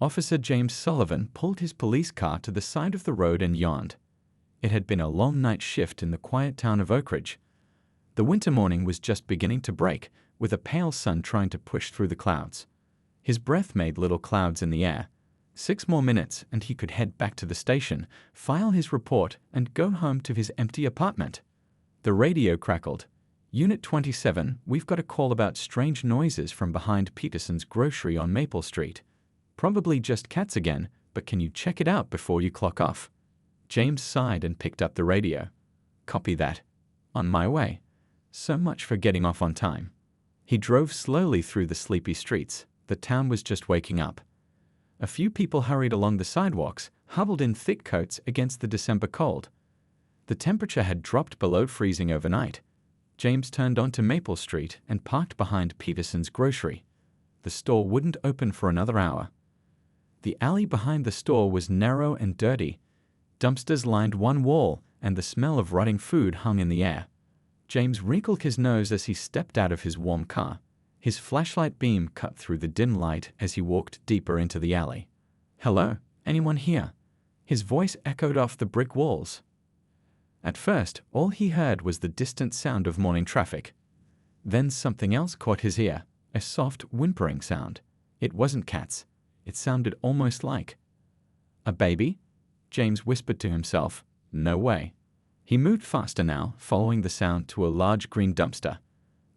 Officer James Sullivan pulled his police car to the side of the road and yawned. It had been a long night shift in the quiet town of Oak Ridge. The winter morning was just beginning to break, with a pale sun trying to push through the clouds. His breath made little clouds in the air. 6 more minutes and he could head back to the station, file his report, and go home to his empty apartment. The radio crackled. Unit 27, we've got a call about strange noises from behind Peterson's grocery on Maple Street. Probably just cats again, but can you check it out before you clock off? James sighed and picked up the radio. Copy that. On my way. So much for getting off on time. He drove slowly through the sleepy streets. The town was just waking up. A few people hurried along the sidewalks, huddled in thick coats against the December cold. The temperature had dropped below freezing overnight. James turned onto Maple Street and parked behind Peterson's grocery. The store wouldn't open for another hour. The alley behind the store was narrow and dirty. Dumpsters lined one wall, and the smell of rotting food hung in the air. James wrinkled his nose as he stepped out of his warm car. His flashlight beam cut through the dim light as he walked deeper into the alley. "Hello, anyone here?" His voice echoed off the brick walls. At first, all he heard was the distant sound of morning traffic. Then something else caught his ear, a soft, whimpering sound. It wasn't cats. It sounded almost like a baby. James whispered to himself, "No way." He moved faster now, following the sound to a large green dumpster.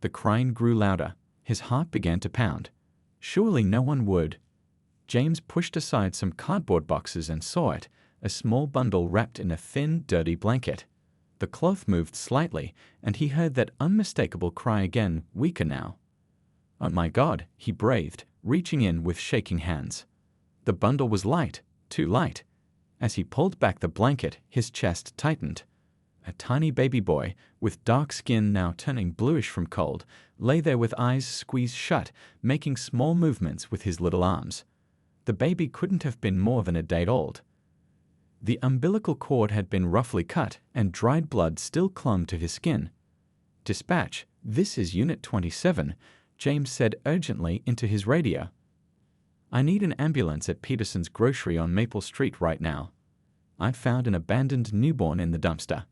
The crying grew louder. His heart began to pound. Surely no one would. James pushed aside some cardboard boxes and saw it, a small bundle wrapped in a thin, dirty blanket. The cloth moved slightly, and he heard that unmistakable cry again, weaker now. "Oh my God," he breathed, reaching in with shaking hands. The bundle was light, too light. As he pulled back the blanket, his chest tightened. A tiny baby boy, with dark skin now turning bluish from cold, lay there with eyes squeezed shut, making small movements with his little arms. The baby couldn't have been more than a day old. The umbilical cord had been roughly cut, and dried blood still clung to his skin. "Dispatch, this is Unit 27, James said urgently into his radio. "I need an ambulance at Peterson's grocery on Maple Street right now. I've found an abandoned newborn in the dumpster.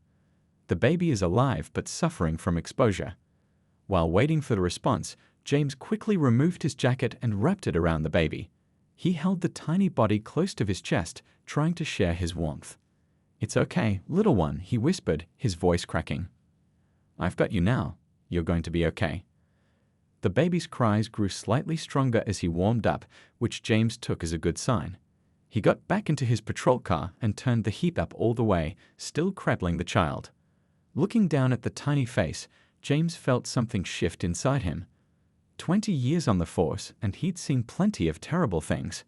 The baby is alive but suffering from exposure." While waiting for the response, James quickly removed his jacket and wrapped it around the baby. He held the tiny body close to his chest, trying to share his warmth. "It's okay, little one," he whispered, his voice cracking. "I've got you now. You're going to be okay." The baby's cries grew slightly stronger as he warmed up, which James took as a good sign. He got back into his patrol car and turned the heat up all the way, still cradling the child. Looking down at the tiny face, James felt something shift inside him. 20 years on the force, and he'd seen plenty of terrible things.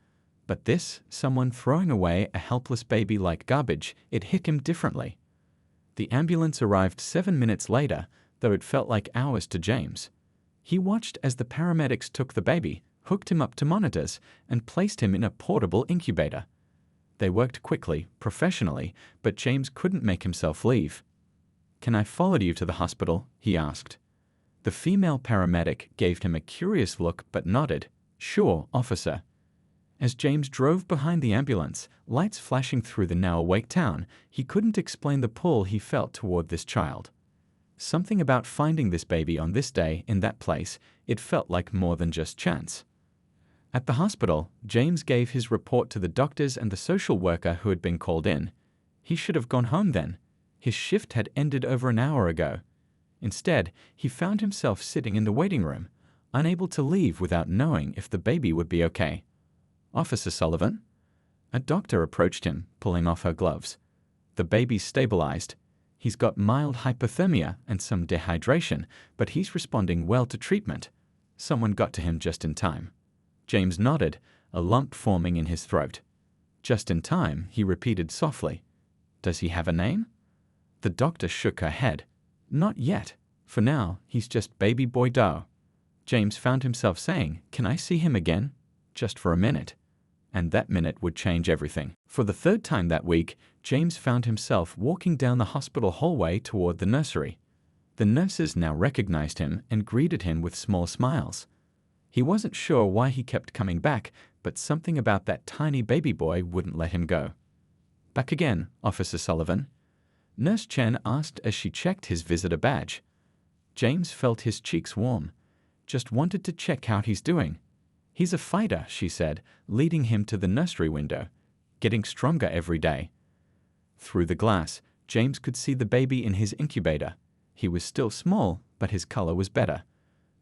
But this, someone throwing away a helpless baby like garbage, it hit him differently. The ambulance arrived 7 minutes later, though it felt like hours to James. He watched as the paramedics took the baby, hooked him up to monitors, and placed him in a portable incubator. They worked quickly, professionally, but James couldn't make himself leave. "Can I follow you to the hospital?" he asked. The female paramedic gave him a curious look but nodded. "Sure, officer." As James drove behind the ambulance, lights flashing through the now awake town, he couldn't explain the pull he felt toward this child. Something about finding this baby on this day in that place, it felt like more than just chance. At the hospital, James gave his report to the doctors and the social worker who had been called in. He should have gone home then. His shift had ended over an hour ago. Instead, he found himself sitting in the waiting room, unable to leave without knowing if the baby would be okay. "Officer Sullivan?" A doctor approached him, pulling off her gloves. "The baby's stabilized. He's got mild hypothermia and some dehydration, but he's responding well to treatment. Someone got to him just in time." James nodded, a lump forming in his throat. "Just in time," he repeated softly. "Does he have a name?" The doctor shook her head. "Not yet. For now, he's just Baby Boy Doe." James found himself saying, "Can I see him again? Just for a minute." And that minute would change everything. For the third time that week, James found himself walking down the hospital hallway toward the nursery. The nurses now recognized him and greeted him with small smiles. He wasn't sure why he kept coming back, but something about that tiny baby boy wouldn't let him go. "Back again, Officer Sullivan?" Nurse Chen asked as she checked his visitor badge. James felt his cheeks warm. "Just wanted to check how he's doing." "He's a fighter," she said, leading him to the nursery window. "Getting stronger every day." Through the glass, James could see the baby in his incubator. He was still small, but his color was better.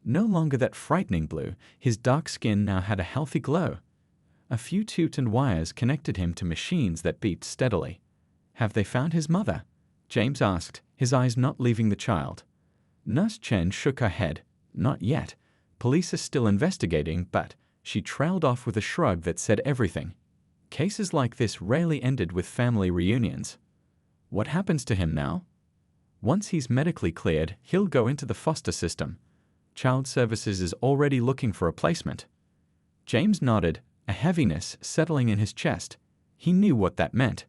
No longer that frightening blue, his dark skin now had a healthy glow. A few tubes and wires connected him to machines that beeped steadily. "Have they found his mother?" James asked, his eyes not leaving the child. Nurse Chen shook her head. "Not yet. Police are still investigating, but..." She trailed off with a shrug that said everything. Cases like this rarely ended with family reunions. What happens to him now? Once he's medically cleared, he'll go into the foster system. Child Services is already looking for a placement. James nodded, a heaviness settling in his chest. He knew what that meant.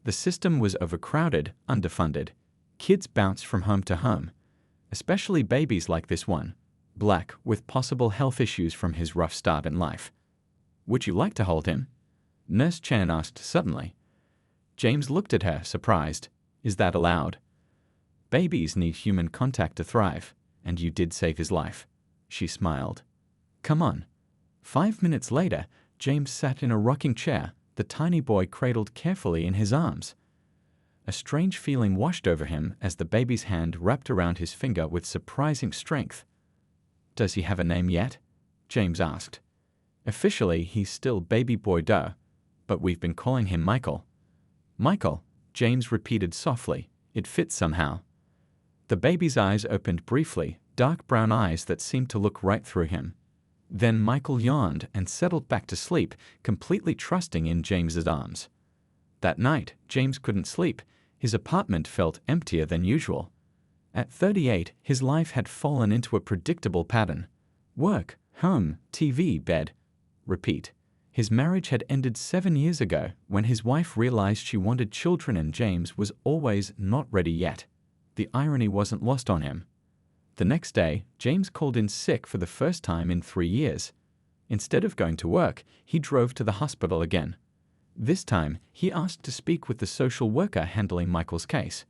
The system was overcrowded, underfunded. Kids bounced from home to home, especially babies like this one, black, with possible health issues from his rough start in life. "Would you like to hold him?" Nurse Chen asked suddenly. James looked at her, surprised. "Is that allowed?" "Babies need human contact to thrive, and you did save his life." She smiled. "Come on." 5 minutes later, James sat in a rocking chair, the tiny boy cradled carefully in his arms. A strange feeling washed over him as the baby's hand wrapped around his finger with surprising strength. "Does he have a name yet?" James asked. "Officially, he's still Baby Boy Doe, but we've been calling him Michael." "Michael," James repeated softly. It fit somehow. The baby's eyes opened briefly, dark brown eyes that seemed to look right through him. Then Michael yawned and settled back to sleep, completely trusting in James's arms. That night, James couldn't sleep. His apartment felt emptier than usual. At 38, his life had fallen into a predictable pattern. Work, home, TV, bed. Repeat. His marriage had ended 7 years ago when his wife realized she wanted children and James was always not ready yet. The irony wasn't lost on him. The next day, James called in sick for the first time in 3 years. Instead of going to work, he drove to the hospital again. This time, he asked to speak with the social worker handling Michael's case.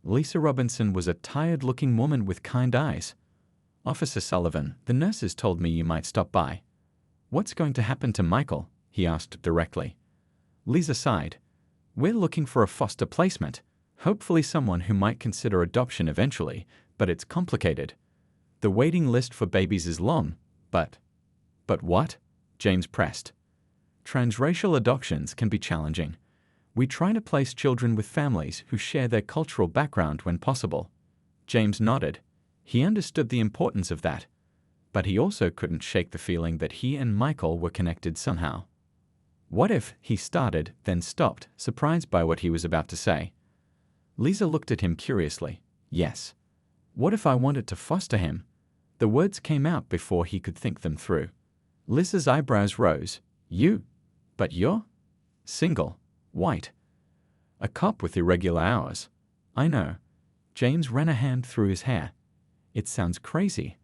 Lisa Robinson was a tired-looking woman with kind eyes. "Officer Sullivan, the nurses told me you might stop by." "What's going to happen to Michael?" he asked directly. Lisa sighed. "We're looking for a foster placement, hopefully someone who might consider adoption eventually, but it's complicated. The waiting list for babies is long, but..." "But what?" James pressed. "Transracial adoptions can be challenging. We try to place children with families who share their cultural background when possible." James nodded. He understood the importance of that, but he also couldn't shake the feeling that he and Michael were connected somehow. "What if," he started, then stopped, surprised by what he was about to say. Lisa looked at him curiously. "Yes. What if I wanted to foster him?" The words came out before he could think them through. Lisa's eyebrows rose. "You? But you're single, white. A cop with irregular hours." "I know." James ran a hand through his hair. "It sounds crazy.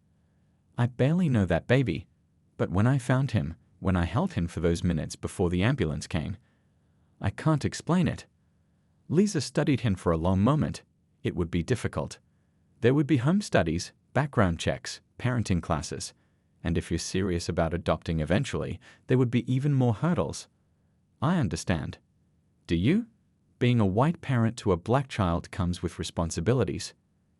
I barely know that baby, but when I found him, when I held him for those minutes before the ambulance came, I can't explain it." Lisa studied him for a long moment. It would be difficult. There would be home studies, background checks, parenting classes, and if you're serious about adopting eventually, there would be even more hurdles. "I understand." "Do you?" Being a white parent to a black child comes with responsibilities.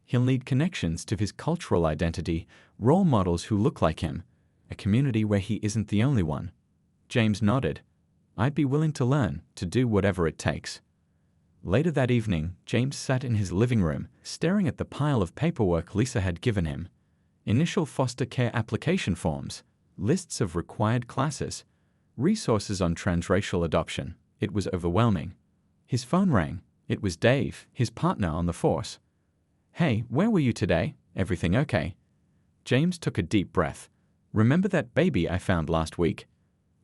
He'll need connections to his cultural identity, role models who look like him, a community where he isn't the only one. James nodded. "I'd be willing to learn, to do whatever it takes." Later that evening, James sat in his living room, staring at the pile of paperwork Lisa had given him. Initial foster care application forms, lists of required classes, resources on transracial adoption. It was overwhelming. His phone rang. It was Dave, his partner on the force. "Hey, where were you today? Everything okay?" James took a deep breath. "Remember that baby I found last week?"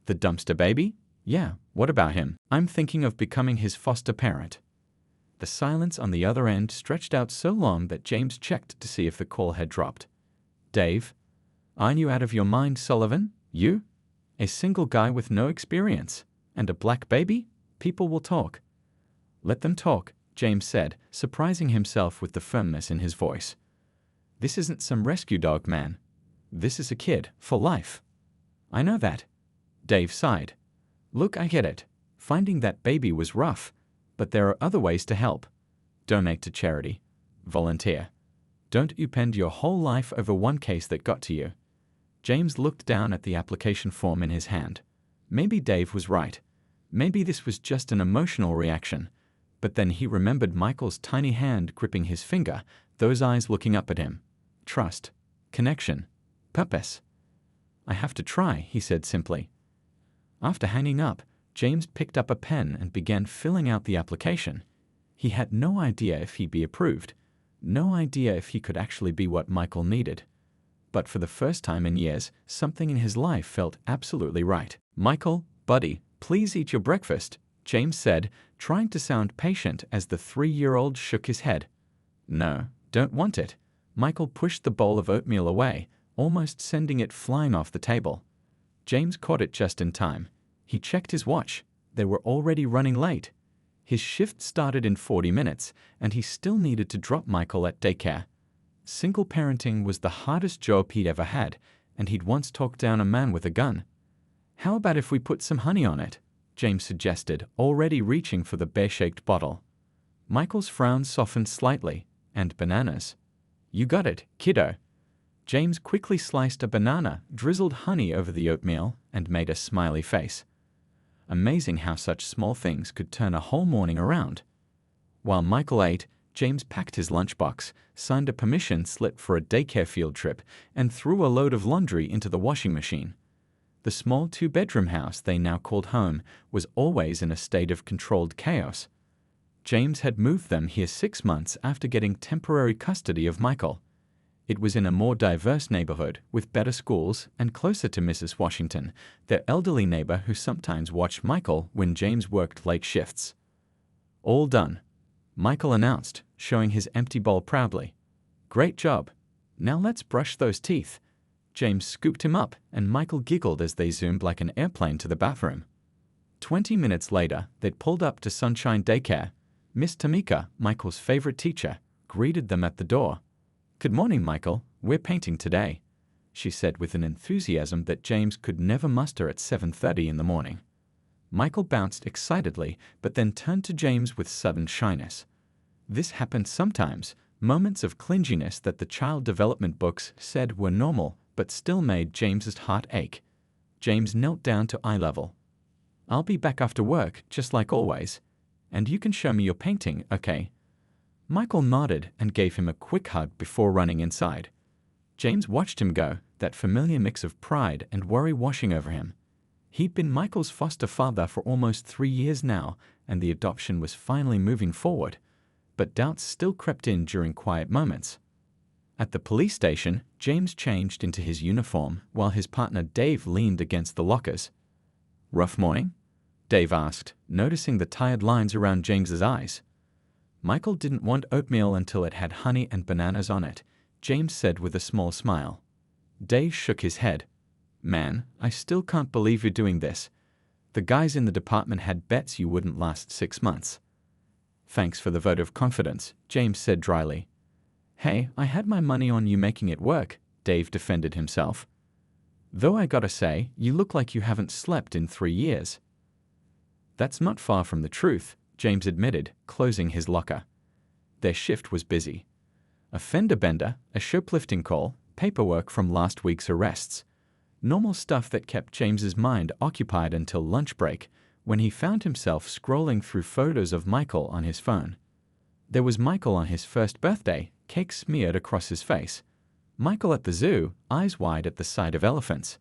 "The dumpster baby?" "Yeah, what about him?" "I'm thinking of becoming his foster parent." The silence on the other end stretched out so long that James checked to see if the call had dropped. "Dave? Aren't you out of your mind, Sullivan? You?" A single guy with no experience. And a black baby? People will talk. Let them talk, James said, surprising himself with the firmness in his voice. This isn't some rescue dog, man. This is a kid, for life. I know that. Dave sighed. Look, I get it. Finding that baby was rough, but there are other ways to help. Donate to charity. Volunteer. Don't upend your whole life over one case that got to you. James looked down at the application form in his hand. Maybe Dave was right. Maybe this was just an emotional reaction. But then he remembered Michael's tiny hand gripping his finger, those eyes looking up at him. Trust. Connection. Purpose. I have to try, he said simply. After hanging up, James picked up a pen and began filling out the application. He had no idea if he'd be approved. No idea if he could actually be what Michael needed. But for the first time in years, something in his life felt absolutely right. Michael, buddy, please eat your breakfast, James said, trying to sound patient as the 3-year-old shook his head. No, don't want it. Michael pushed the bowl of oatmeal away, almost sending it flying off the table. James caught it just in time. He checked his watch. They were already running late. His shift started in 40 minutes, and he still needed to drop Michael at daycare. Single parenting was the hardest job he'd ever had, and he'd once talked down a man with a gun. How about if we put some honey on it? James suggested, already reaching for the bear-shaped bottle. Michael's frown softened slightly. And bananas. You got it, kiddo. James quickly sliced a banana, drizzled honey over the oatmeal, and made a smiley face. Amazing how such small things could turn a whole morning around. While Michael ate, James packed his lunchbox, signed a permission slip for a daycare field trip, and threw a load of laundry into the washing machine. The small 2-bedroom house they now called home was always in a state of controlled chaos. James had moved them here 6 months after getting temporary custody of Michael. It was in a more diverse neighborhood, with better schools and closer to Mrs. Washington, their elderly neighbor who sometimes watched Michael when James worked late shifts. All done, Michael announced, showing his empty bowl proudly. Great job. Now let's brush those teeth. James scooped him up, and Michael giggled as they zoomed like an airplane to the bathroom. 20 minutes later, they'd pulled up to Sunshine Daycare. Miss Tamika, Michael's favorite teacher, greeted them at the door. Good morning, Michael. We're painting today, she said with an enthusiasm that James could never muster at 7:30 in the morning. Michael bounced excitedly, but then turned to James with sudden shyness. This happened sometimes, moments of clinginess that the child development books said were normal, but still made James's heart ache. James knelt down to eye level. I'll be back after work, just like always. And you can show me your painting, okay? Michael nodded and gave him a quick hug before running inside. James watched him go, that familiar mix of pride and worry washing over him. He'd been Michael's foster father for almost 3 years now, and the adoption was finally moving forward. But doubts still crept in during quiet moments. At the police station, James changed into his uniform while his partner Dave leaned against the lockers. Rough morning? Dave asked, noticing the tired lines around James's eyes. Michael didn't want oatmeal until it had honey and bananas on it, James said with a small smile. Dave shook his head. Man, I still can't believe you're doing this. The guys in the department had bets you wouldn't last 6 months. Thanks for the vote of confidence, James said dryly. Hey, I had my money on you making it work, Dave defended himself. Though I gotta say, you look like you haven't slept in 3 years. That's not far from the truth, James admitted, closing his locker. Their shift was busy. A fender bender, a shoplifting call, paperwork from last week's arrests. Normal stuff that kept James's mind occupied until lunch break, when he found himself scrolling through photos of Michael on his phone. There was Michael on his first birthday, cake smeared across his face. Michael at the zoo, eyes wide at the sight of elephants.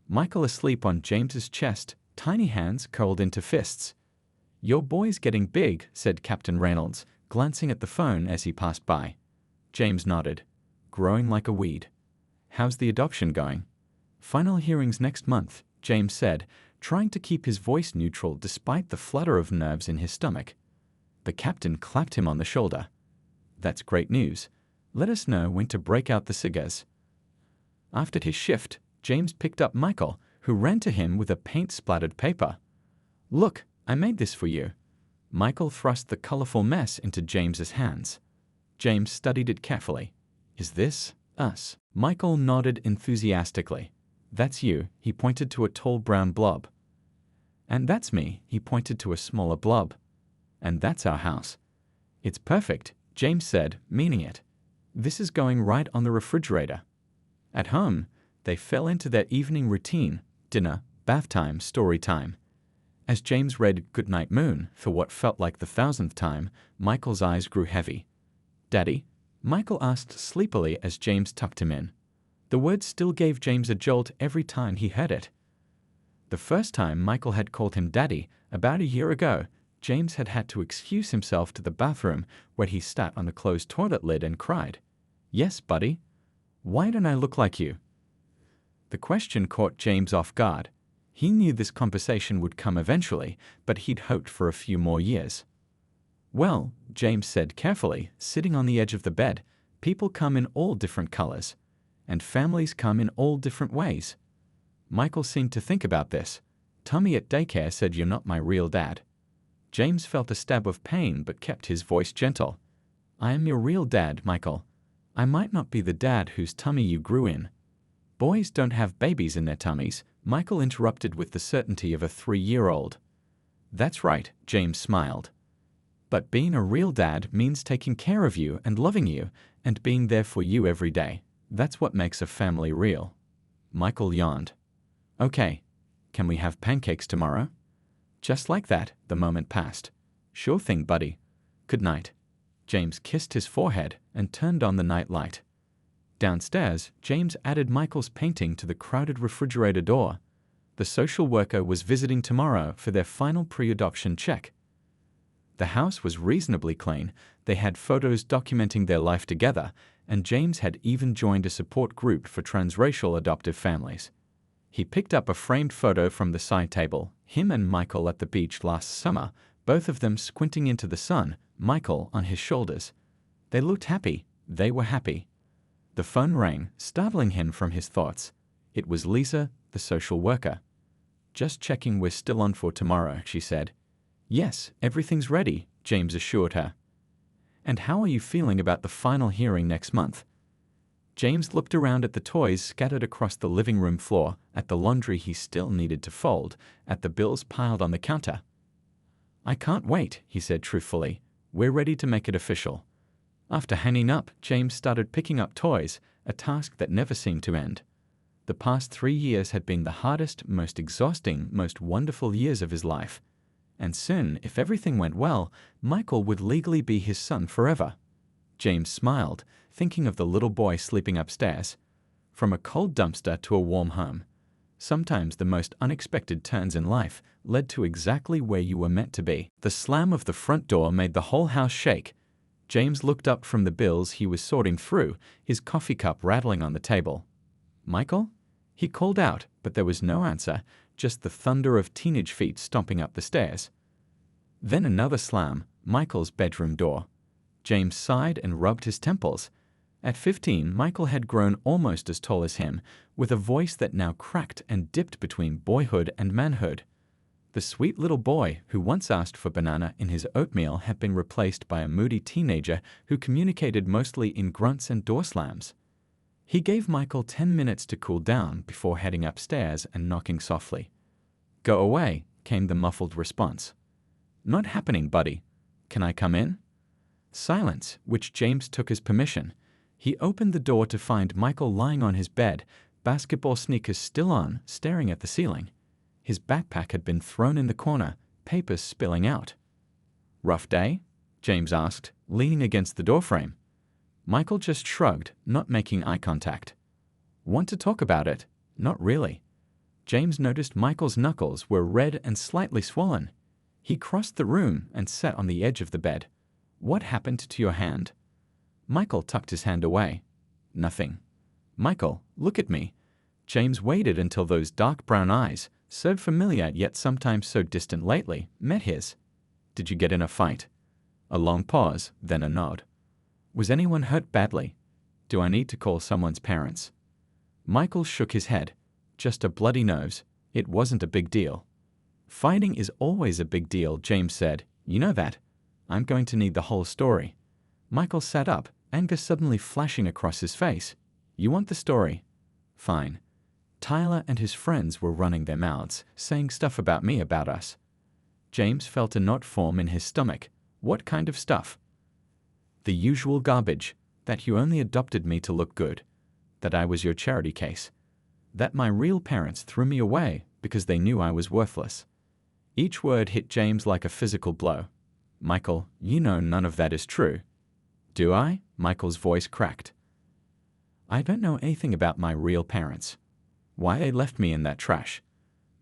Michael asleep on James's chest, tiny hands curled into fists. Your boy's getting big, said Captain Reynolds, glancing at the phone as he passed by. James nodded. Growing like a weed. How's the adoption going? Final hearings next month, James said, trying to keep his voice neutral despite the flutter of nerves in his stomach. The captain clapped him on the shoulder. That's great news. Let us know when to break out the cigars. After his shift, James picked up Michael, who ran to him with a paint-splattered paper. "Look, I made this for you." Michael thrust the colorful mess into James's hands. James studied it carefully. "Is this us?" Michael nodded enthusiastically. "That's you," he pointed to a tall brown blob. "And that's me," he pointed to a smaller blob. "And that's our house." "It's perfect," James said, meaning it. "This is going right on the refrigerator." At home, they fell into their evening routine: dinner, bath time, story time. As James read "Goodnight Moon" for what felt like the 1,000th time, Michael's eyes grew heavy. "Daddy?" Michael asked sleepily as James tucked him in. The word still gave James a jolt every time he heard it. The first time Michael had called him Daddy, about a year ago, James had had to excuse himself to the bathroom where he sat on the closed toilet lid and cried, "Yes, buddy? Why don't I look like you?" The question caught James off guard. He knew this conversation would come eventually, but he'd hoped for a few more years. "Well," James said carefully, sitting on the edge of the bed, "people come in all different colors. And families come in all different ways." Michael seemed to think about this. "Tommy at daycare said you're not my real dad." James felt a stab of pain but kept his voice gentle. "I am your real dad, Michael. I might not be the dad whose tummy you grew in." "Boys don't have babies in their tummies," Michael interrupted with the certainty of a 3-year-old. "That's right," James smiled. "But being a real dad means taking care of you and loving you and being there for you every day. That's what makes a family real." Michael yawned. "Okay, can we have pancakes tomorrow?" Just like that, the moment passed. "Sure thing, buddy. Good night." James kissed his forehead and turned on the night light. Downstairs, James added Michael's painting to the crowded refrigerator door. The social worker was visiting tomorrow for their final pre-adoption check. The house was reasonably clean, they had photos documenting their life together, and James had even joined a support group for transracial adoptive families. He picked up a framed photo from the side table, him and Michael at the beach last summer, both of them squinting into the sun, Michael on his shoulders. They looked happy. They were happy. The phone rang, startling him from his thoughts. It was Lisa, the social worker. "Just checking we're still on for tomorrow," she said. "Yes, everything's ready," James assured her. "And how are you feeling about the final hearing next month?" James looked around at the toys scattered across the living room floor, at the laundry he still needed to fold, at the bills piled on the counter. "I can't wait," he said truthfully. "We're ready to make it official." After hanging up, James started picking up toys, a task that never seemed to end. The past 3 years had been the hardest, most exhausting, most wonderful years of his life. And soon, if everything went well, Michael would legally be his son forever. James smiled, thinking of the little boy sleeping upstairs. From a cold dumpster to a warm home. Sometimes the most unexpected turns in life led to exactly where you were meant to be. The slam of the front door made the whole house shake. James looked up from the bills he was sorting through, his coffee cup rattling on the table. "Michael?" He called out, but there was no answer, just the thunder of teenage feet stomping up the stairs. Then another slam, Michael's bedroom door. James sighed and rubbed his temples. At 15, Michael had grown almost as tall as him, with a voice that now cracked and dipped between boyhood and manhood. The sweet little boy who once asked for banana in his oatmeal had been replaced by a moody teenager who communicated mostly in grunts and door slams. He gave Michael 10 minutes to cool down before heading upstairs and knocking softly. "Go away," came the muffled response. "Not happening, buddy. Can I come in?" Silence, which James took as permission. He opened the door to find Michael lying on his bed, basketball sneakers still on, staring at the ceiling. His backpack had been thrown in the corner, papers spilling out. "Rough day?" James asked, leaning against the doorframe. Michael just shrugged, not making eye contact. "Want to talk about it?" "Not really." James noticed Michael's knuckles were red and slightly swollen. He crossed the room and sat on the edge of the bed. "What happened to your hand?" Michael tucked his hand away. "Nothing." "Michael, look at me." James waited until those dark brown eyes, so familiar yet sometimes so distant lately, met his. "Did you get in a fight?" A long pause, then a nod. "Was anyone hurt badly? Do I need to call someone's parents?" Michael shook his head. "Just a bloody nose. It wasn't a big deal. Fighting is always a big deal, James said. You know that. I'm going to need the whole story. Michael sat up, anger suddenly flashing across his face. You want the story? Fine. Tyler and his friends were running their mouths, saying stuff about me about us. James felt a knot form in his stomach. What kind of stuff? The usual garbage. That you only adopted me to look good. That I was your charity case. That my real parents threw me away because they knew I was worthless. Each word hit James like a physical blow. Michael, you know none of that is true. Do I? Michael's voice cracked. I don't know anything about my real parents. Why they left me in that trash.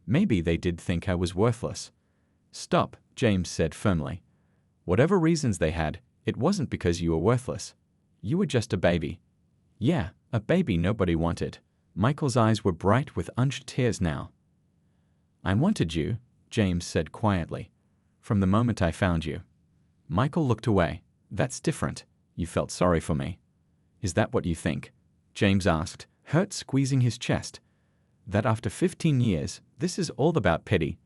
Maybe they did think I was worthless. Stop, James said firmly. Whatever reasons they had, it wasn't because you were worthless. You were just a baby. Yeah, a baby nobody wanted. Michael's eyes were bright with unshed tears now. I wanted you, James said quietly, from the moment I found you. Michael looked away. That's different. You felt sorry for me. Is that what you think? James asked, hurt squeezing his chest. That after 15 years, this is all about pity?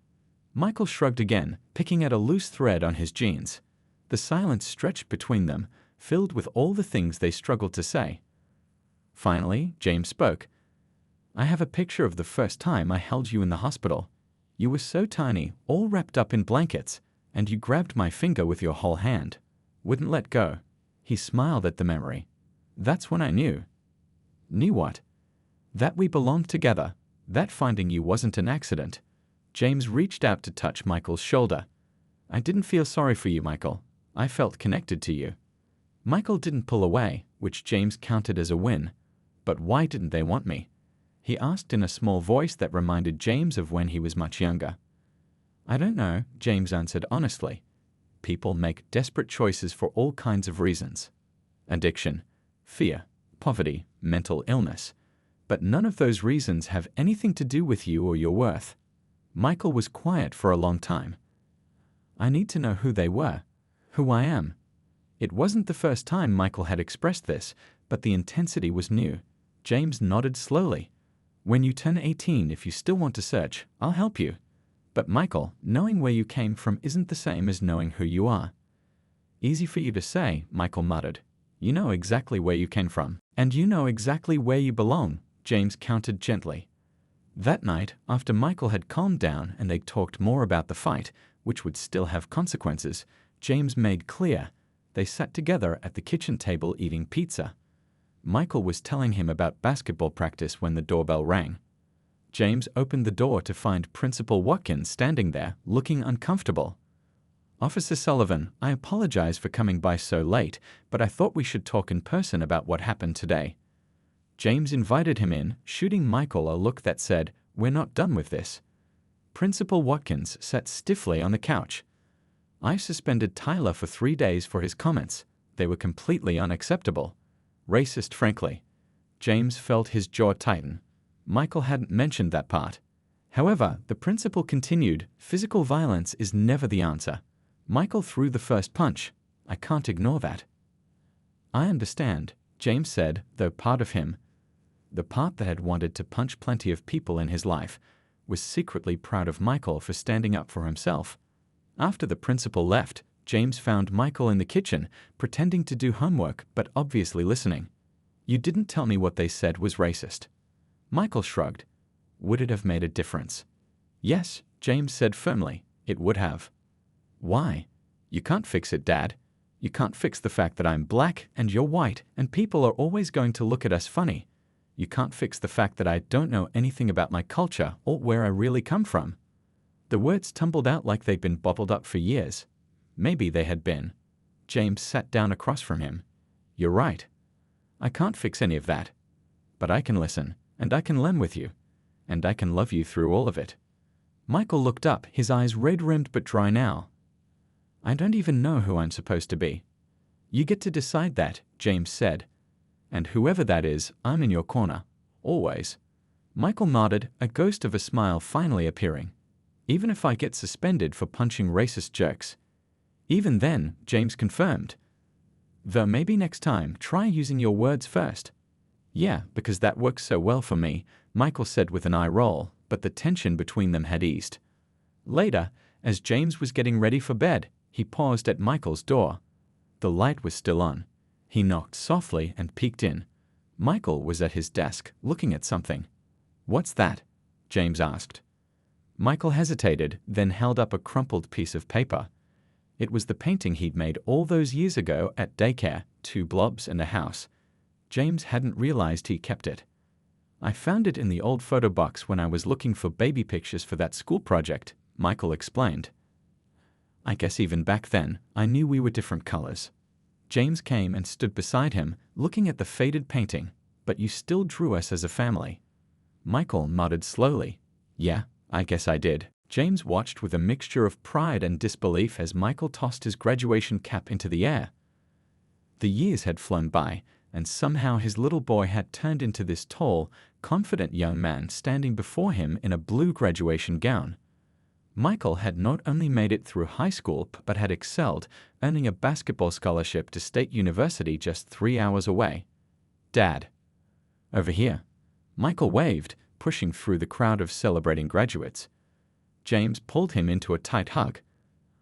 Michael shrugged again, picking at a loose thread on his jeans. The silence stretched between them, filled with all the things they struggled to say. Finally, James spoke. I have a picture of the first time I held you in the hospital. You were so tiny, all wrapped up in blankets, and you grabbed my finger with your whole hand. Wouldn't let go. He smiled at the memory. That's when I knew. Knew what? That we belonged together. That finding you wasn't an accident. James reached out to touch Michael's shoulder. I didn't feel sorry for you, Michael. I felt connected to you. Michael didn't pull away, which James counted as a win. But why didn't they want me? He asked in a small voice that reminded James of when he was much younger. I don't know, James answered honestly. People make desperate choices for all kinds of reasons. Addiction, fear, poverty, mental illness. But none of those reasons have anything to do with you or your worth. Michael was quiet for a long time. I need to know who they were, who I am. It wasn't the first time Michael had expressed this, but the intensity was new. James nodded slowly. When you turn 18, if you still want to search, I'll help you. But Michael, knowing where you came from isn't the same as knowing who you are. Easy for you to say, Michael muttered. You know exactly where you came from. And you know exactly where you belong, James countered gently. That night, after Michael had calmed down and they talked more about the fight, which would still have consequences, James made clear. They sat together at the kitchen table eating pizza. Michael was telling him about basketball practice when the doorbell rang. James opened the door to find Principal Watkins standing there, looking uncomfortable. Officer Sullivan, I apologize for coming by so late, but I thought we should talk in person about what happened today. James invited him in, shooting Michael a look that said, We're not done with this. Principal Watkins sat stiffly on the couch. I suspended Tyler for 3 days for his comments. They were completely unacceptable. Racist, frankly. James felt his jaw tighten. Michael hadn't mentioned that part. However, the principal continued, physical violence is never the answer. Michael threw the first punch. I can't ignore that. I understand, James said, though part of him, the part that had wanted to punch plenty of people in his life, was secretly proud of Michael for standing up for himself. After the principal left, James found Michael in the kitchen, pretending to do homework but obviously listening. You didn't tell me what they said was racist. Michael shrugged. Would it have made a difference? Yes, James said firmly, it would have. Why? You can't fix it, Dad. You can't fix the fact that I'm black and you're white and people are always going to look at us funny. You can't fix the fact that I don't know anything about my culture or where I really come from. The words tumbled out like they'd been bottled up for years. Maybe they had been. James sat down across from him. You're right. I can't fix any of that. But I can listen, and I can learn with you, and I can love you through all of it. Michael looked up, his eyes red-rimmed but dry now. I don't even know who I'm supposed to be. You get to decide that, James said. And whoever that is, I'm in your corner. Always. Michael nodded, a ghost of a smile finally appearing. Even if I get suspended for punching racist jerks. Even then, James confirmed. Though maybe next time, try using your words first. Yeah, because that works so well for me, Michael said with an eye roll. but the tension between them had eased. Later, as James was getting ready for bed, he paused at Michael's door. The light was still on. He knocked softly and peeked in. Michael was at his desk, looking at something. "What's that?" James asked. Michael hesitated, then held up a crumpled piece of paper. It was the painting he'd made all those years ago at daycare, 2 blobs and a house. James hadn't realized he kept it. "I found it in the old photo box when I was looking for baby pictures for that school project," Michael explained. "I guess even back then, I knew we were different colors." James came and stood beside him, looking at the faded painting. "But you still drew us as a family." Michael nodded slowly. "Yeah, I guess I did." James watched with a mixture of pride and disbelief as Michael tossed his graduation cap into the air. The years had flown by, and somehow his little boy had turned into this tall, confident young man standing before him in a blue graduation gown. Michael had not only made it through high school but had excelled, earning a basketball scholarship to State University just 3 hours away. "Dad." "Over here." Michael waved, pushing through the crowd of celebrating graduates. James pulled him into a tight hug.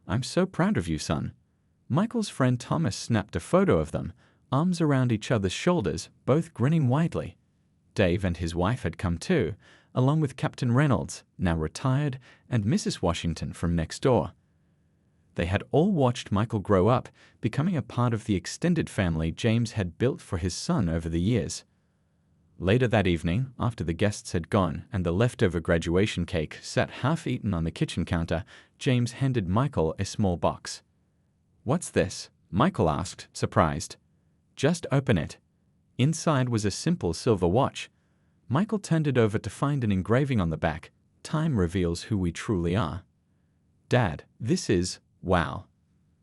"I'm so proud of you, son." Michael's friend Thomas snapped a photo of them, arms around each other's shoulders, both grinning widely. Dave and his wife had come too, along with Captain Reynolds, now retired, and Mrs. Washington from next door. They had all watched Michael grow up, becoming a part of the extended family James had built for his son over the years. Later that evening, after the guests had gone and the leftover graduation cake sat half-eaten on the kitchen counter, James handed Michael a small box. "What's this?" Michael asked, surprised. "Just open it." Inside was a simple silver watch. Michael turned it over to find an engraving on the back. "Time reveals who we truly are." "Dad, this is, wow."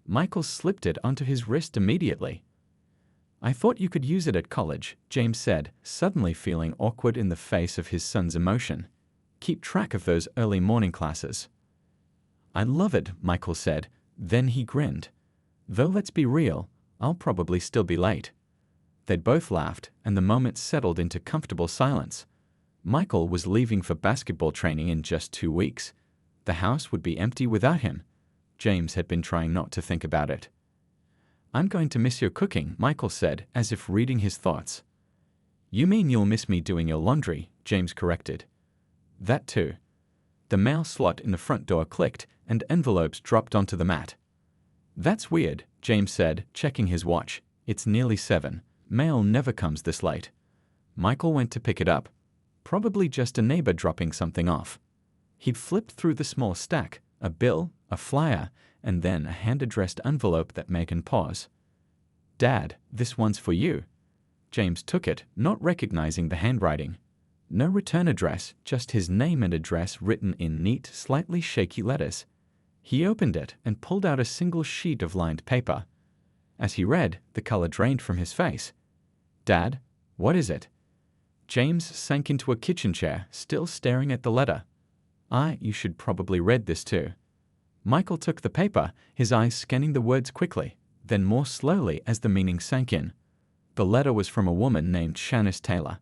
Michael slipped it onto his wrist immediately. "I thought you could use it at college," James said, suddenly feeling awkward in the face of his son's emotion. "Keep track of those early morning classes." "I love it," Michael said. Then he grinned. "Though let's be real, I'll probably still be late." They'd both laughed, and the moment settled into comfortable silence. Michael was leaving for basketball training in just 2 weeks. The house would be empty without him. James had been trying not to think about it. "I'm going to miss your cooking," Michael said, as if reading his thoughts. "You mean you'll miss me doing your laundry," James corrected. "That too." The mail slot in the front door clicked, and envelopes dropped onto the mat. "That's weird," James said, checking his watch. "It's nearly 7. Mail never comes this late." Michael went to pick it up. Probably just a neighbor dropping something off. He'd flipped through the small stack, a bill, a flyer, and then a hand-addressed envelope that made him pause. "Dad, this one's for you." James took it, not recognizing the handwriting. No return address, just his name and address written in neat, slightly shaky letters. He opened it and pulled out a single sheet of lined paper. As he read, the color drained from his face. "Dad, what is it?" James sank into a kitchen chair, still staring at the letter. You should probably read this too." Michael took the paper, his eyes scanning the words quickly, then more slowly as the meaning sank in. The letter was from a woman named Shanice Taylor.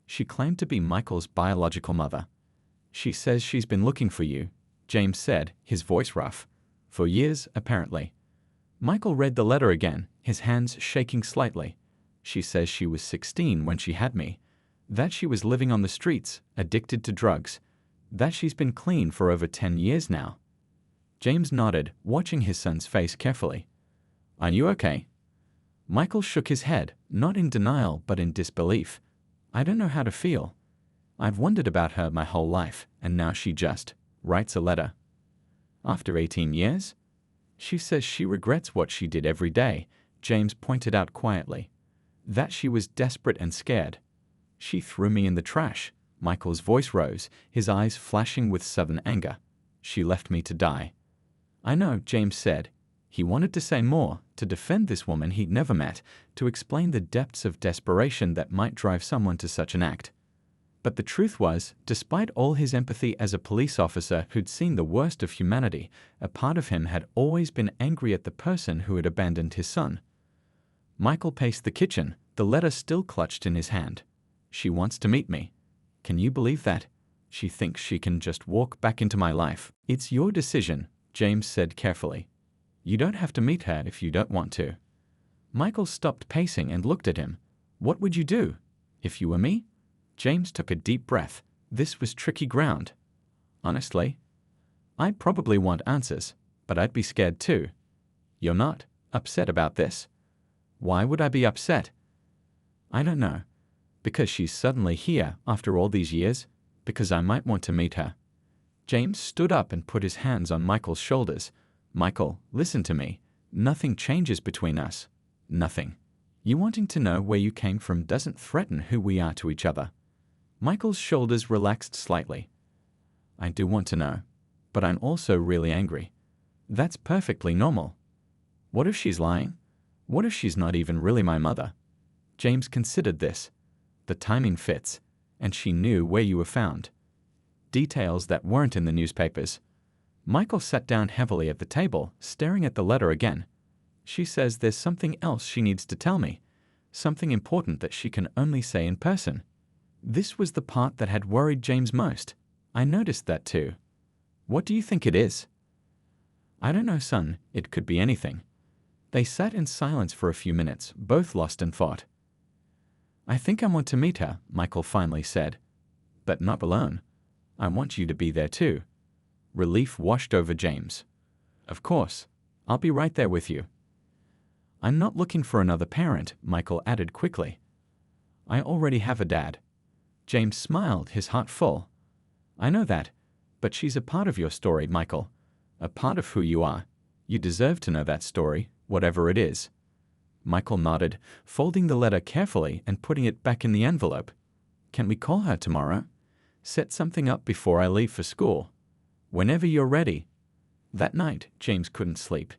She claimed to be Michael's biological mother. "She says she's been looking for you," James said, his voice rough. "For years, apparently." Michael read the letter again, his hands shaking slightly. "She says she was 16 when she had me. That she was living on the streets, addicted to drugs. That she's been clean for over 10 years now." James nodded, watching his son's face carefully. "Are you okay?" Michael shook his head, not in denial but in disbelief. "I don't know how to feel. I've wondered about her my whole life, and now she just writes a letter." "After 18 years?" "She says she regrets what she did every day," James pointed out quietly. "That she was desperate and scared. She threw me in the trash." Michael's voice rose, his eyes flashing with sudden anger. "She left me to die." "I know," James said. He wanted to say more, to defend this woman he'd never met, to explain the depths of desperation that might drive someone to such an act. But the truth was, despite all his empathy as a police officer who'd seen the worst of humanity, a part of him had always been angry at the person who had abandoned his son. Michael paced the kitchen, the letter still clutched in his hand. "She wants to meet me. Can you believe that?" She thinks she can just walk back into my life. It's your decision, James said carefully. You don't have to meet her if you don't want to. Michael stopped pacing and looked at him. What would you do? If you were me? James took a deep breath. This was tricky ground. Honestly, I'd probably want answers, but I'd be scared too. You're not upset about this? Why would I be upset? I don't know. Because she's suddenly here after all these years? Because I might want to meet her. James stood up and put his hands on Michael's shoulders. Michael, listen to me. Nothing changes between us. Nothing. You wanting to know where you came from doesn't threaten who we are to each other. Michael's shoulders relaxed slightly. I do want to know, but I'm also really angry. That's perfectly normal. What if she's lying? What if she's not even really my mother? James considered this. The timing fits, and she knew where you were found. Details that weren't in the newspapers. Michael sat down heavily at the table, staring at the letter again. She says there's something else she needs to tell me, something important that she can only say in person. This was the part that had worried James most. I noticed that too. What do you think it is? I don't know, son. It could be anything. They sat in silence for a few minutes, both lost in thought. I think I want to meet her, Michael finally said. But not alone. I want you to be there too. Relief washed over James. Of course. I'll be right there with you. I'm not looking for another parent, Michael added quickly. I already have a dad. James smiled, his heart full. I know that, but she's a part of your story, Michael. A part of who you are. You deserve to know that story, whatever it is. Michael nodded, folding the letter carefully and putting it back in the envelope. Can we call her tomorrow? Set something up before I leave for school. Whenever you're ready. That night, James couldn't sleep.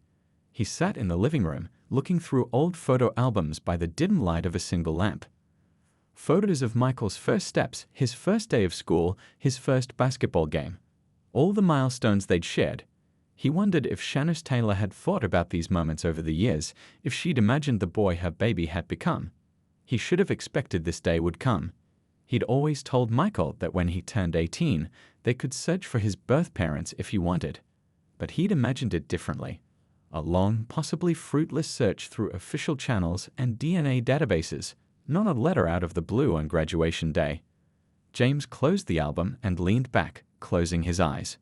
He sat in the living room, looking through old photo albums by the dim light of a single lamp. Photos of Michael's first steps, his first day of school, his first basketball game. All the milestones they'd shared. He wondered if Shanice Taylor had thought about these moments over the years, if she'd imagined the boy her baby had become. He should have expected this day would come. He'd always told Michael that when he turned 18, they could search for his birth parents if he wanted. But he'd imagined it differently. A long, possibly fruitless search through official channels and DNA databases, not a letter out of the blue on graduation day. James closed the album and leaned back, closing his eyes.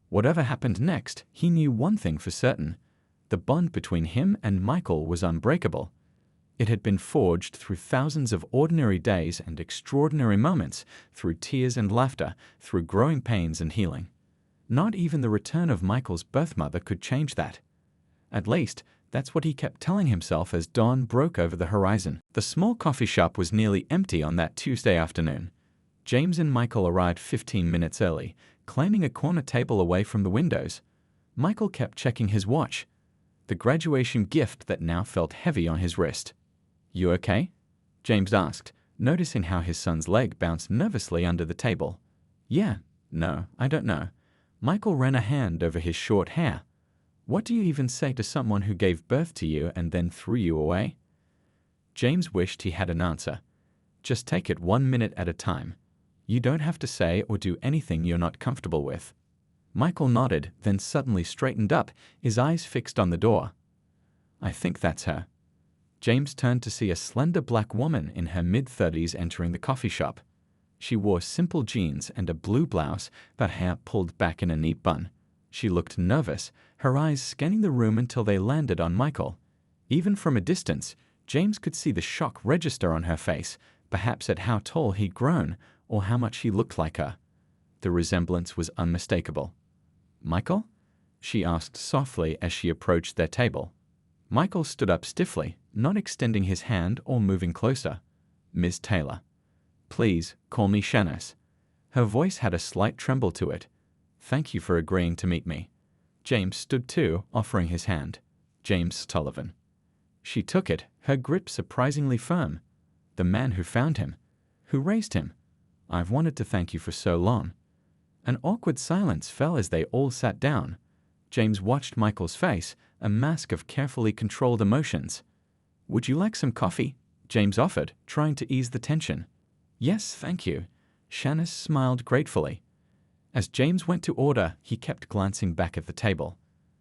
Whatever happened next, he knew one thing for certain. The bond between him and Michael was unbreakable. It had been forged through thousands of ordinary days and extraordinary moments, through tears and laughter, through growing pains and healing. Not even the return of Michael's birth mother could change that. At least, that's what he kept telling himself as dawn broke over the horizon. The small coffee shop was nearly empty on that Tuesday afternoon. James and Michael arrived 15 minutes early, claiming a corner table away from the windows. Michael kept checking his watch, the graduation gift that now felt heavy on his wrist. You okay? James asked, noticing how his son's leg bounced nervously under the table. Yeah, no, I don't know. Michael ran a hand over his short hair. What do you even say to someone who gave birth to you and then threw you away? James wished he had an answer. Just take it 1 minute at a time. You don't have to say or do anything you're not comfortable with. Michael nodded, then suddenly straightened up, his eyes fixed on the door. I think that's her. James turned to see a slender black woman in her mid-30s entering the coffee shop. She wore simple jeans and a blue blouse, her hair pulled back in a neat bun. She looked nervous, her eyes scanning the room until they landed on Michael. Even from a distance, James could see the shock register on her face, perhaps at how tall he'd grown or how much he looked like her. The resemblance was unmistakable. Michael? She asked softly as she approached their table. Michael stood up stiffly, not extending his hand or moving closer. Miss Taylor. Please, call me Shanice. Her voice had a slight tremble to it. Thank you for agreeing to meet me. James stood too, offering his hand. James Sullivan. She took it, her grip surprisingly firm. The man who found him. Who raised him. I've wanted to thank you for so long. An awkward silence fell as they all sat down. James watched Michael's face, a mask of carefully controlled emotions. Would you like some coffee? James offered, trying to ease the tension. Yes, thank you. Shanice smiled gratefully. As James went to order, he kept glancing back at the table.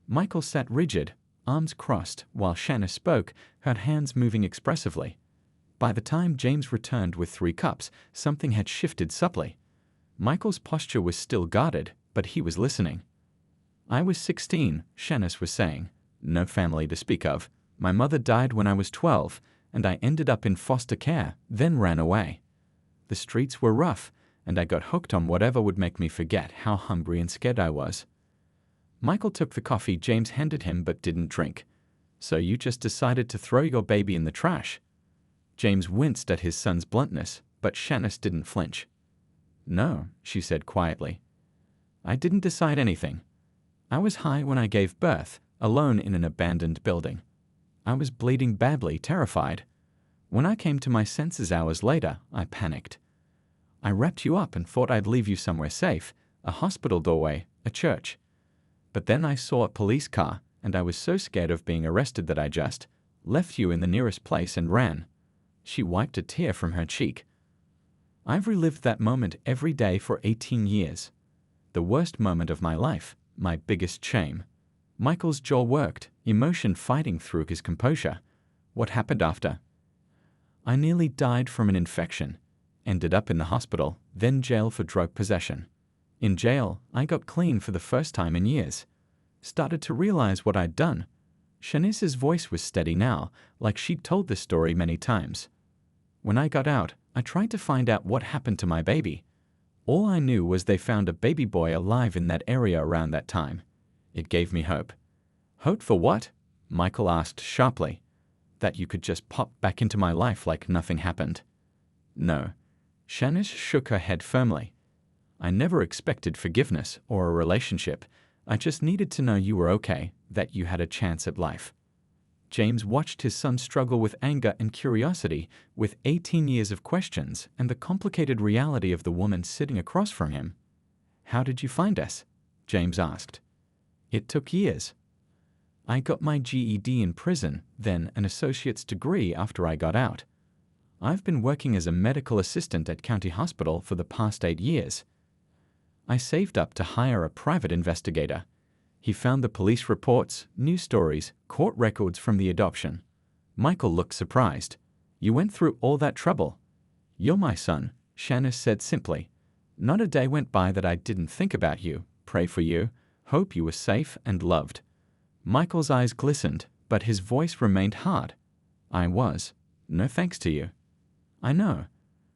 Michael sat rigid, arms crossed, while Shanna spoke, her hands moving expressively. By the time James returned with 3 cups, something had shifted subtly. Michael's posture was still guarded, but he was listening. "I was 16, Shannis was saying. No family to speak of. My mother died when I was 12, and I ended up in foster care, then ran away. The streets were rough, and I got hooked on whatever would make me forget how hungry and scared I was." Michael took the coffee James handed him but didn't drink. "So you just decided to throw your baby in the trash?" James winced at his son's bluntness, but Shannis didn't flinch. "No," she said quietly. "I didn't decide anything. I was high when I gave birth, alone in an abandoned building. I was bleeding badly, terrified. When I came to my senses hours later, I panicked. I wrapped you up and thought I'd leave you somewhere safe, a hospital doorway, a church. But then I saw a police car, and I was so scared of being arrested that I just left you in the nearest place and ran." She wiped a tear from her cheek. "I've relived that moment every day for 18 years. The worst moment of my life, my biggest shame." Michael's jaw worked, emotion fighting through his composure. "What happened after?" "I nearly died from an infection. Ended up in the hospital, then jail for drug possession. In jail, I got clean for the first time in years. Started to realize what I'd done." Shanice's voice was steady now, like she'd told this story many times. "When I got out, I tried to find out what happened to my baby. All I knew was they found a baby boy alive in that area around that time. It gave me hope." "Hope for what?" Michael asked sharply. "That you could just pop back into my life like nothing happened." "No." Shanice shook her head firmly. "I never expected forgiveness or a relationship. I just needed to know you were okay, that you had a chance at life." James watched his son struggle with anger and curiosity, with 18 years of questions and the complicated reality of the woman sitting across from him. "How did you find us?" James asked. "It took years. I got my GED in prison, then an associate's degree after I got out. I've been working as a medical assistant at County Hospital for the past 8 years. I saved up to hire a private investigator. He found the police reports, news stories, court records from the adoption." Michael looked surprised. "You went through all that trouble?" "You're my son," Shanice said simply. "Not a day went by that I didn't think about you, pray for you, hope you were safe and loved." Michael's eyes glistened, but his voice remained hard. "I was. No thanks to you." "I know."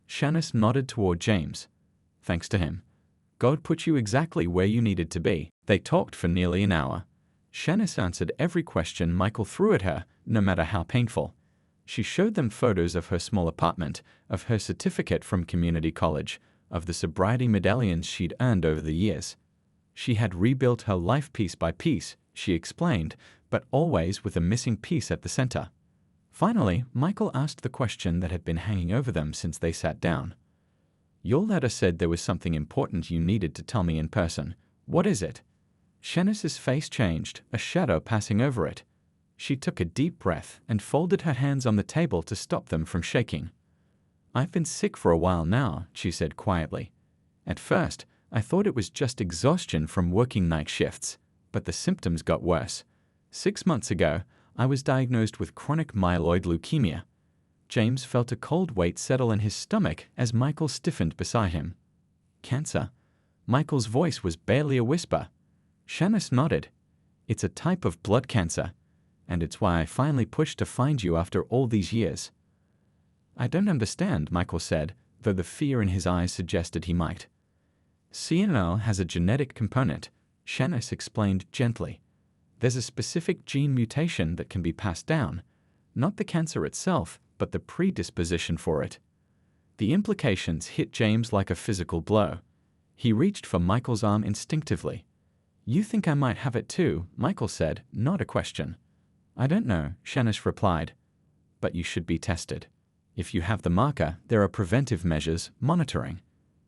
Shanice nodded toward James. "Thanks to him. God put you exactly where you needed to be." They talked for nearly an hour. Shanice answered every question Michael threw at her, no matter how painful. She showed them photos of her small apartment, of her certificate from community college, of the sobriety medallions she'd earned over the years. She had rebuilt her life piece by piece, she explained, but always with a missing piece at the center. Finally, Michael asked the question that had been hanging over them since they sat down. "Your letter said there was something important you needed to tell me in person. What is it?" Shanice's face changed, a shadow passing over it. She took a deep breath and folded her hands on the table to stop them from shaking. "I've been sick for a while now," she said quietly. "At first, I thought it was just exhaustion from working night shifts, but the symptoms got worse. 6 months ago, I was diagnosed with chronic myeloid leukemia." James felt a cold weight settle in his stomach as Michael stiffened beside him. "Cancer?" Michael's voice was barely a whisper. Shanice nodded. "It's a type of blood cancer, and it's why I finally pushed to find you after all these years." "I don't understand," Michael said, though the fear in his eyes suggested he might. "CNL has a genetic component," Shanice explained gently. "There's a specific gene mutation that can be passed down, not the cancer itself, but the predisposition for it." The implications hit James like a physical blow. He reached for Michael's arm instinctively. "You think I might have it too," Michael said, not a question. "I don't know," Shanice replied. "But you should be tested. If you have the marker, there are preventive measures, monitoring.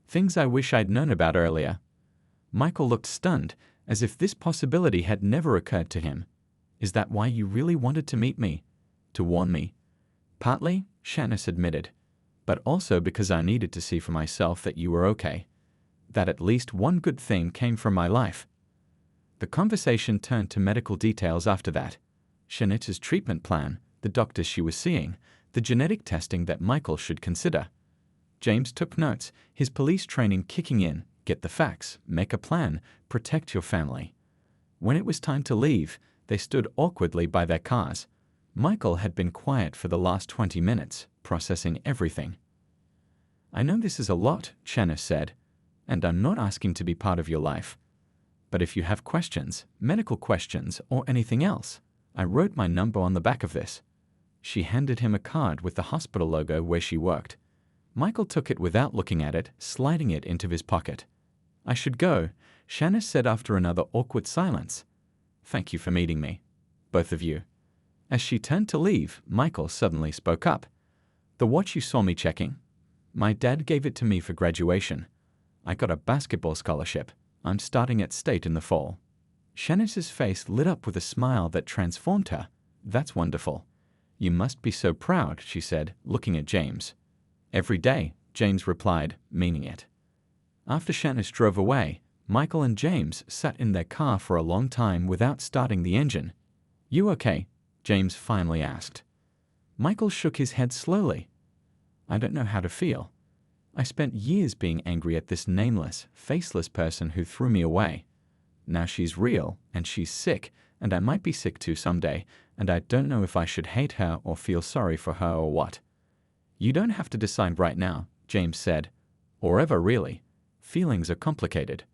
Things I wish I'd known about earlier." Michael looked stunned, as if this possibility had never occurred to him. "Is that why you really wanted to meet me? To warn me?" "Partly," Shanice admitted, "but also because I needed to see for myself that you were okay. that at least one good thing came from my life. The conversation turned to medical details after that. Shanita's treatment plan, the doctors she was seeing, the genetic testing that Michael should consider. James took notes, his police training kicking in, get the facts, make a plan, protect your family. When it was time to leave, they stood awkwardly by their cars. Michael had been quiet for the last 20 minutes, processing everything. I know this is a lot, Shanna said, and I'm not asking to be part of your life. But if you have questions, medical questions, or anything else, I wrote my number on the back of this. She handed him a card with the hospital logo where she worked. Michael took it without looking at it, sliding it into his pocket. I should go, Shanna said after another awkward silence. Thank you for meeting me, both of you. As she turned to leave, Michael suddenly spoke up. The watch you saw me checking? My dad gave it to me for graduation. I got a basketball scholarship. I'm starting at State in the fall. Shanice's face lit up with a smile that transformed her. That's wonderful. You must be so proud, she said, looking at James. Every day, James replied, meaning it. After Shanice drove away, Michael and James sat in their car for a long time without starting the engine. You okay? James finally asked. Michael shook his head slowly. I don't know how to feel. I spent years being angry at this nameless, faceless person who threw me away. Now she's real, and she's sick, and I might be sick too someday, and I don't know if I should hate her or feel sorry for her or what. You don't have to decide right now, James said. Or ever really. Feelings are complicated.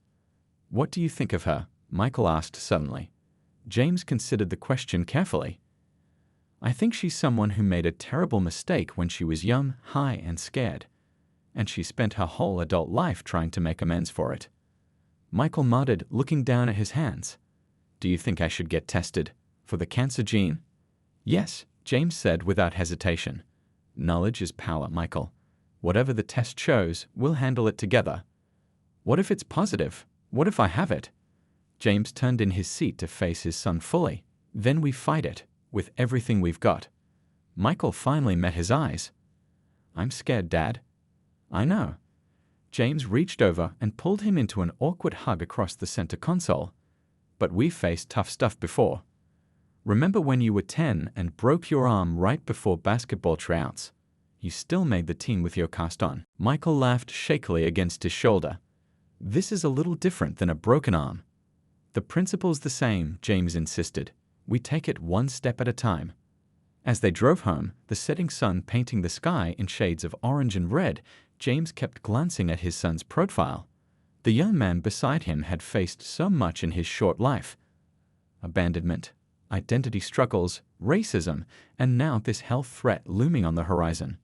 What do you think of her? Michael asked suddenly. James considered the question carefully. I think she's someone who made a terrible mistake when she was young, high, and scared. And she spent her whole adult life trying to make amends for it. Michael nodded, looking down at his hands. Do you think I should get tested for the cancer gene? Yes, James said without hesitation. Knowledge is power, Michael. Whatever the test shows, we'll handle it together. What if it's positive? What if I have it? James turned in his seat to face his son fully. Then we fight it, with everything we've got. Michael finally met his eyes. I'm scared, Dad. I know. James reached over and pulled him into an awkward hug across the center console. But we've faced tough stuff before. Remember when you were 10 and broke your arm right before basketball tryouts? You still made the team with your cast on. Michael laughed shakily against his shoulder. This is a little different than a broken arm. The principle's the same, James insisted. We take it one step at a time. As they drove home, the setting sun painting the sky in shades of orange and red, James kept glancing at his son's profile. The young man beside him had faced so much in his short life. Abandonment, identity struggles, racism, and now this health threat looming on the horizon.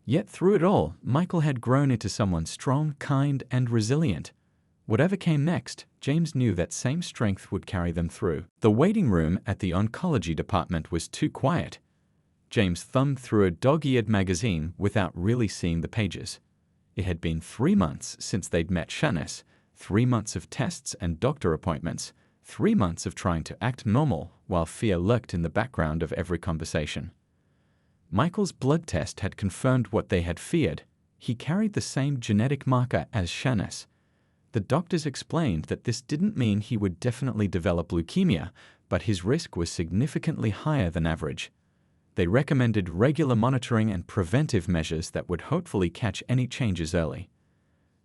Yet through it all, Michael had grown into someone strong, kind, and resilient. Whatever came next, James knew that same strength would carry them through. The waiting room at the oncology department was too quiet. James thumbed through a dog-eared magazine without really seeing the pages. It had been 3 months since they'd met Shanice, 3 months of tests and doctor appointments, 3 months of trying to act normal while fear lurked in the background of every conversation. Michael's blood test had confirmed what they had feared. He carried the same genetic marker as Shanice. The doctors explained that this didn't mean he would definitely develop leukemia, but his risk was significantly higher than average. They recommended regular monitoring and preventive measures that would hopefully catch any changes early.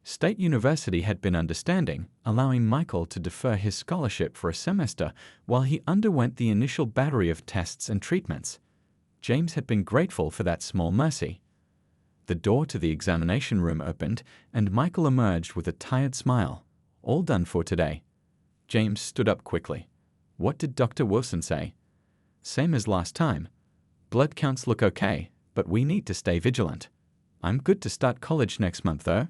State University had been understanding, allowing Michael to defer his scholarship for a semester while he underwent the initial battery of tests and treatments. James had been grateful for that small mercy. The door to the examination room opened, and Michael emerged with a tired smile. All done for today. James stood up quickly. What did Dr. Wilson say? Same as last time. Blood counts look okay, but we need to stay vigilant. I'm good to start college next month, though.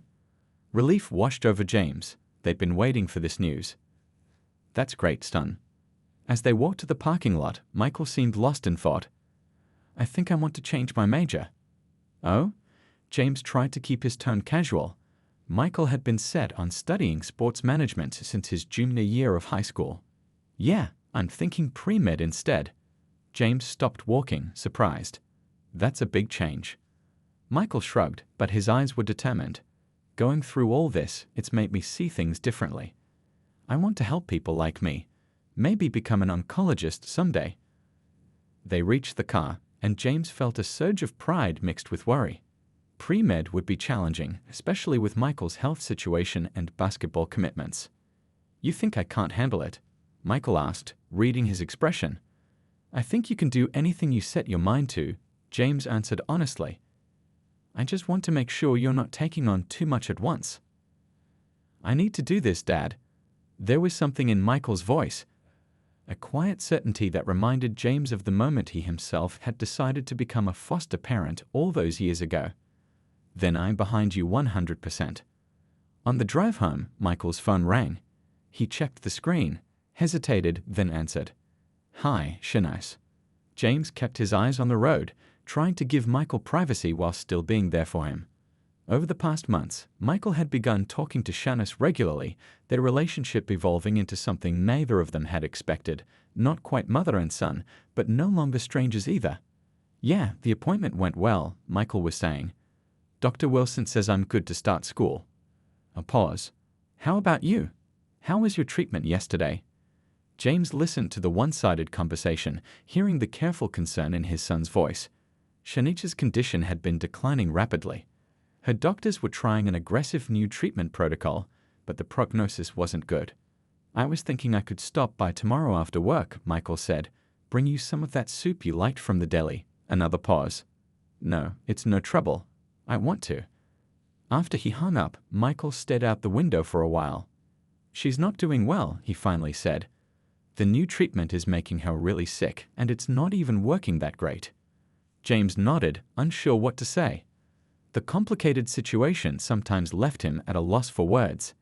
Relief washed over James. They'd been waiting for this news. That's great, son. As they walked to the parking lot, Michael seemed lost in thought. I think I want to change my major. Oh? James tried to keep his tone casual. Michael had been set on studying sports management since his junior year of high school. Yeah, I'm thinking pre-med instead. James stopped walking, surprised. That's a big change. Michael shrugged, but his eyes were determined. Going through all this, it's made me see things differently. I want to help people like me. Maybe become an oncologist someday." They reached the car, and James felt a surge of pride mixed with worry. Pre-med would be challenging, especially with Michael's health situation and basketball commitments. "You think I can't handle it?" Michael asked, reading his expression. "I think you can do anything you set your mind to," James answered honestly. "I just want to make sure you're not taking on too much at once." "I need to do this, Dad." There was something in Michael's voice, a quiet certainty that reminded James of the moment he himself had decided to become a foster parent all those years ago. "Then I'm behind you 100%. On the drive home, Michael's phone rang. He checked the screen, hesitated, then answered. "Hi, Shanice." James kept his eyes on the road, trying to give Michael privacy while still being there for him. Over the past months, Michael had begun talking to Shanice regularly, their relationship evolving into something neither of them had expected, not quite mother and son, but no longer strangers either. "Yeah, the appointment went well," Michael was saying. "Dr. Wilson says I'm good to start school." A pause. "How about you? How was your treatment yesterday?" James listened to the one-sided conversation, hearing the careful concern in his son's voice. Shanice's condition had been declining rapidly. Her doctors were trying an aggressive new treatment protocol, but the prognosis wasn't good. "I was thinking I could stop by tomorrow after work," Michael said. "Bring you some of that soup you liked from the deli." Another pause. "No, it's no trouble. I want to." After he hung up, Michael stared out the window for a while. "She's not doing well," he finally said. "The new treatment is making her really sick, and it's not even working that great." James nodded, unsure what to say. The complicated situation sometimes left him at a loss for words.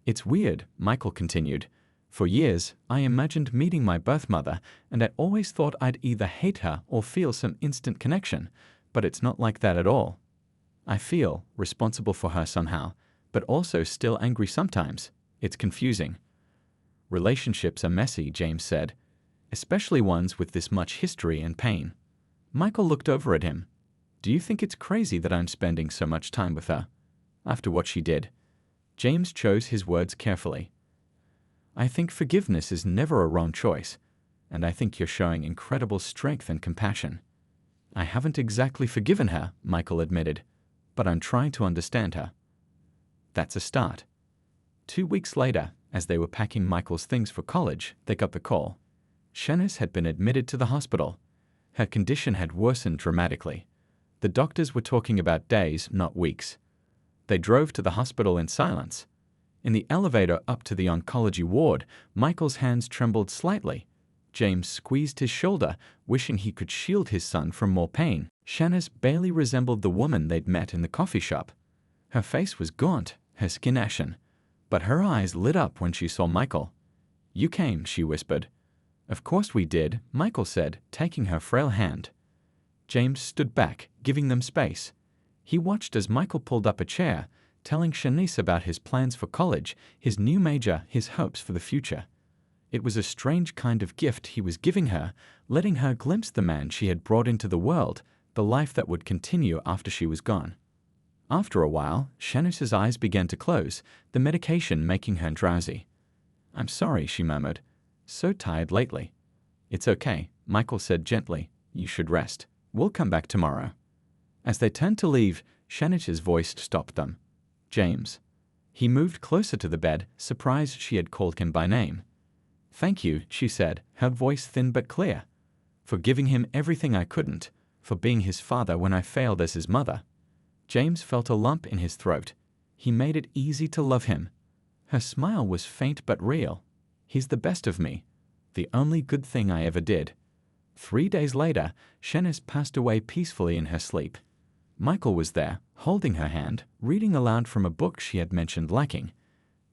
"It's weird," Michael continued. "For years, I imagined meeting my birth mother, and I always thought I'd either hate her or feel some instant connection, but it's not like that at all. I feel responsible for her somehow, but also still angry sometimes. It's confusing." "Relationships are messy," James said, "especially ones with this much history and pain." Michael looked over at him. "Do you think it's crazy that I'm spending so much time with her? After what she did?" James chose his words carefully. "I think forgiveness is never a wrong choice, and I think you're showing incredible strength and compassion." "I haven't exactly forgiven her," Michael admitted, "but I'm trying to understand her." "That's a start." 2 weeks later, as they were packing Michael's things for college, they got the call. Shanice had been admitted to the hospital. Her condition had worsened dramatically. The doctors were talking about days, not weeks. They drove to the hospital in silence. In the elevator up to the oncology ward, Michael's hands trembled slightly. James squeezed his shoulder, wishing he could shield his son from more pain. Shanice barely resembled the woman they'd met in the coffee shop. Her face was gaunt, her skin ashen, but her eyes lit up when she saw Michael. "You came," she whispered. "Of course we did," Michael said, taking her frail hand. James stood back, giving them space. He watched as Michael pulled up a chair, telling Shanice about his plans for college, his new major, his hopes for the future. It was a strange kind of gift he was giving her, letting her glimpse the man she had brought into the world, the life that would continue after she was gone. After a while, Shanice's eyes began to close, the medication making her drowsy. "I'm sorry," she murmured. "So tired lately." "It's okay," Michael said gently. "You should rest. We'll come back tomorrow." As they turned to leave, Shanice's voice stopped them. "James." He moved closer to the bed, surprised she had called him by name. "Thank you," she said, her voice thin but clear. "For giving him everything I couldn't, for being his father when I failed as his mother." James felt a lump in his throat. He made it easy to love him. Her smile was faint but real. "He's the best of me. The only good thing I ever did." 3 days later, Shanice passed away peacefully in her sleep. Michael was there, holding her hand, reading aloud from a book she had mentioned liking.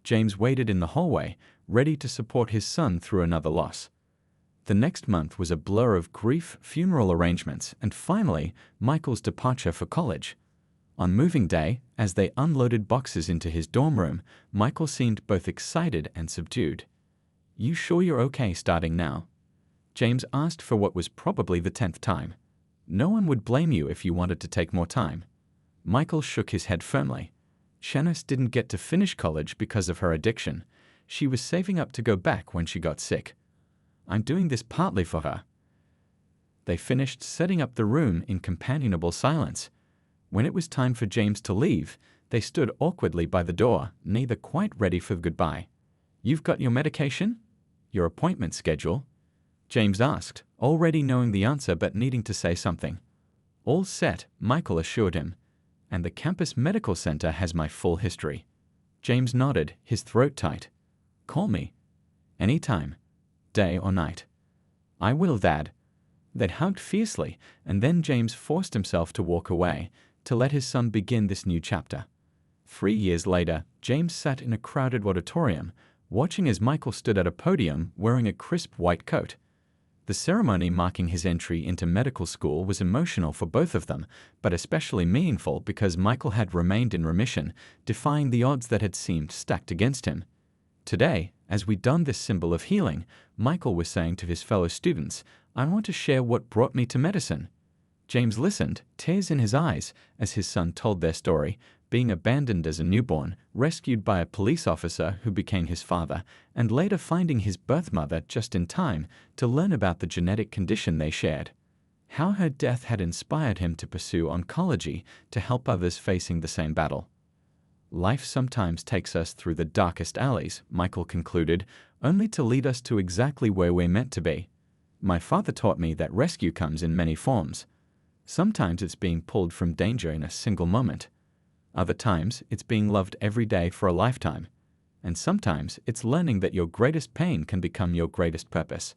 James waited in the hallway, ready to support his son through another loss. The next month was a blur of grief, funeral arrangements, and finally, Michael's departure for college. On moving day, as they unloaded boxes into his dorm room, Michael seemed both excited and subdued. "You sure you're okay starting now?" James asked for what was probably the 10th time. "No one would blame you if you wanted to take more time." Michael shook his head firmly. Shanice didn't get to finish college because of her addiction. She was saving up to go back when she got sick. I'm doing this partly for her. They finished setting up the room in companionable silence. When it was time for James to leave, they stood awkwardly by the door, neither quite ready for goodbye. You've got your medication? Your appointment schedule? James asked, already knowing the answer but needing to say something. All set, Michael assured him. And the campus medical center has my full history. James nodded, his throat tight. Call me. Anytime. Day or night. I will, Dad. They'd hugged fiercely, and then James forced himself to walk away, to let his son begin this new chapter. 3 years later, James sat in a crowded auditorium, watching as Michael stood at a podium wearing a crisp white coat. The ceremony marking his entry into medical school was emotional for both of them, but especially meaningful because Michael had remained in remission, defying the odds that had seemed stacked against him. Today, as we don this symbol of healing, Michael was saying to his fellow students, I want to share what brought me to medicine. James listened, tears in his eyes, as his son told their story, being abandoned as a newborn, rescued by a police officer who became his father, and later finding his birth mother just in time to learn about the genetic condition they shared. How her death had inspired him to pursue oncology to help others facing the same battle. Life sometimes takes us through the darkest alleys, Michael concluded, only to lead us to exactly where we're meant to be. My father taught me that rescue comes in many forms. Sometimes it's being pulled from danger in a single moment. Other times, it's being loved every day for a lifetime. And sometimes, it's learning that your greatest pain can become your greatest purpose.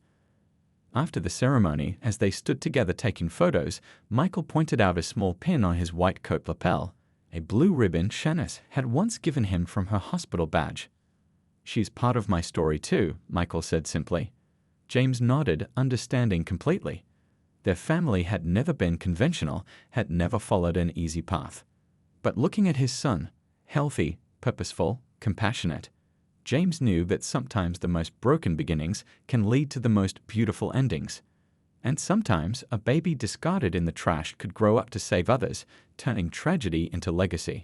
After the ceremony, as they stood together taking photos, Michael pointed out a small pin on his white coat lapel, a blue ribbon Shanice had once given him from her hospital badge. She's part of my story too, Michael said simply. James nodded, understanding completely. Their family had never been conventional, had never followed an easy path. But looking at his son, healthy, purposeful, compassionate, James knew that sometimes the most broken beginnings can lead to the most beautiful endings. And sometimes a baby discarded in the trash could grow up to save others, turning tragedy into legacy.